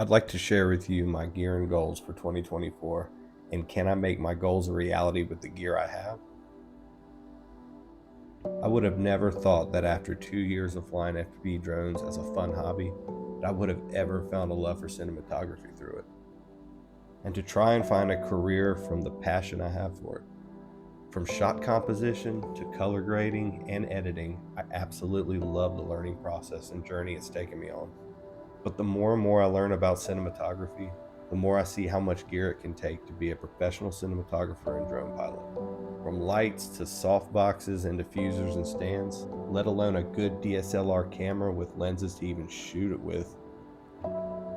I'd like to share with you my gear and goals for 2024, and can I make my goals a reality with the gear I have? I would have never thought that after 2 years of flying FPV drones as a fun hobby, that I would have ever found a love for cinematography through it. And to try and find a career from the passion I have for it. From shot composition to color grading and editing, I absolutely love the learning process and journey it's taken me on. But the more and more I learn about cinematography, the more I see how much gear it can take to be a professional cinematographer and drone pilot. From lights to soft boxes and diffusers and stands, let alone a good DSLR camera with lenses to even shoot it with,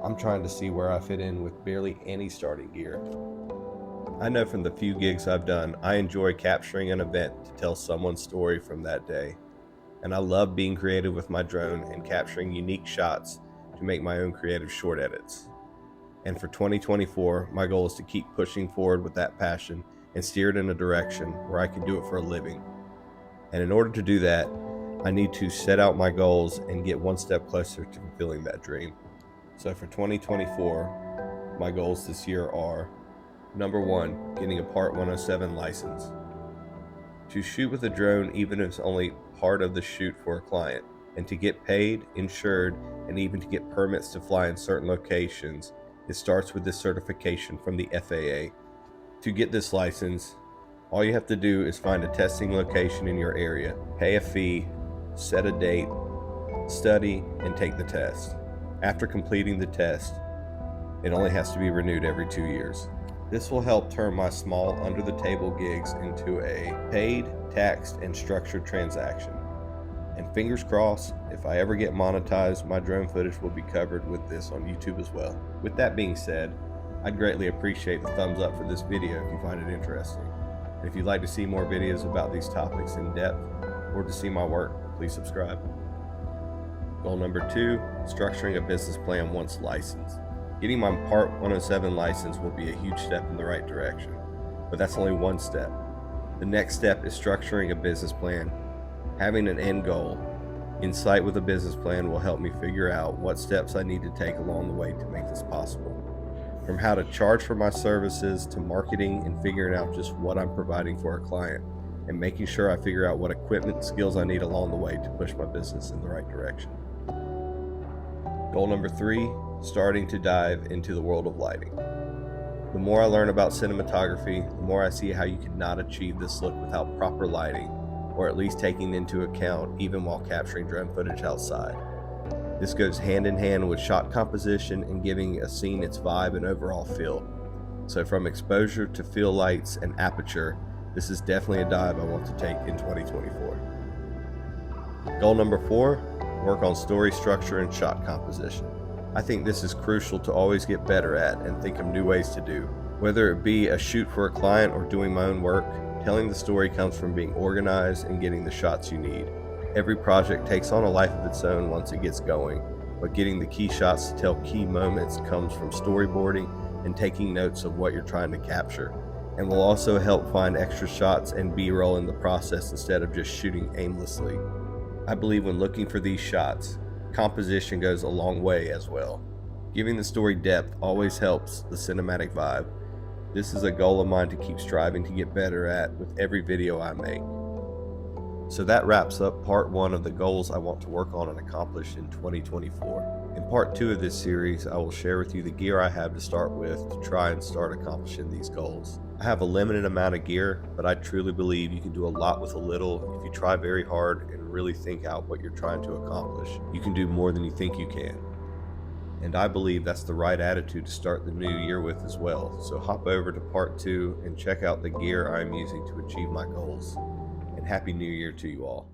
I'm trying to see where I fit in with barely any starting gear. I know from the few gigs I've done, I enjoy capturing an event to tell someone's story from that day. And I love being creative with my drone and capturing unique shots to make my own creative short edits. And for 2024, my goal is to keep pushing forward with that passion and steer it in a direction where I can do it for a living. And in order to do that, I need to set out my goals and get one step closer to fulfilling that dream. So for 2024, my goals this year are: number one, getting a Part 107 license. To shoot with a drone, even if it's only part of the shoot for a client, and to get paid, insured, and even to get permits to fly in certain locations, it starts with this certification from the FAA. To get this license, all you have to do is find a testing location in your area, pay a fee, set a date, study, and take the test. After completing the test, it only has to be renewed every 2 years. This will help turn my small under-the-table gigs into a paid, taxed, and structured transaction. And fingers crossed, if I ever get monetized, my drone footage will be covered with this on YouTube as well. With that being said, I'd greatly appreciate the thumbs up for this video if you find it interesting. And if you'd like to see more videos about these topics in depth, or to see my work, please subscribe. Goal number two, structuring a business plan once licensed. Getting my Part 107 license will be a huge step in the right direction, but that's only one step. The next step is structuring a business plan. Having an end goal in sight with a business plan will help me figure out what steps I need to take along the way to make this possible. From how to charge for my services to marketing and figuring out just what I'm providing for a client, and making sure I figure out what equipment and skills I need along the way to push my business in the right direction. Goal number three, starting to dive into the world of lighting. The more I learn about cinematography, the more I see how you could not achieve this look without proper lighting, or at least taking into account even while capturing drone footage outside. This goes hand in hand with shot composition and giving a scene its vibe and overall feel. So from exposure to fill lights and aperture, this is definitely a dive I want to take in 2024. Goal number four, work on story structure and shot composition. I think this is crucial to always get better at and think of new ways to do. Whether it be a shoot for a client or doing my own work, telling the story comes from being organized and getting the shots you need. Every project takes on a life of its own once it gets going, but getting the key shots to tell key moments comes from storyboarding and taking notes of what you're trying to capture, and will also help find extra shots and B-roll in the process instead of just shooting aimlessly. I believe when looking for these shots, composition goes a long way as well. Giving the story depth always helps the cinematic vibe. This is a goal of mine to keep striving to get better at with every video I make. So that wraps up part one of the goals I want to work on and accomplish in 2024. In part two of this series, I will share with you the gear I have to start with to try and start accomplishing these goals. I have a limited amount of gear, but I truly believe you can do a lot with a little if you try very hard and really think out what you're trying to accomplish. You can do more than you think you can. And I believe that's the right attitude to start the new year with as well. So hop over to part two and check out the gear I'm using to achieve my goals. And Happy New Year to you all.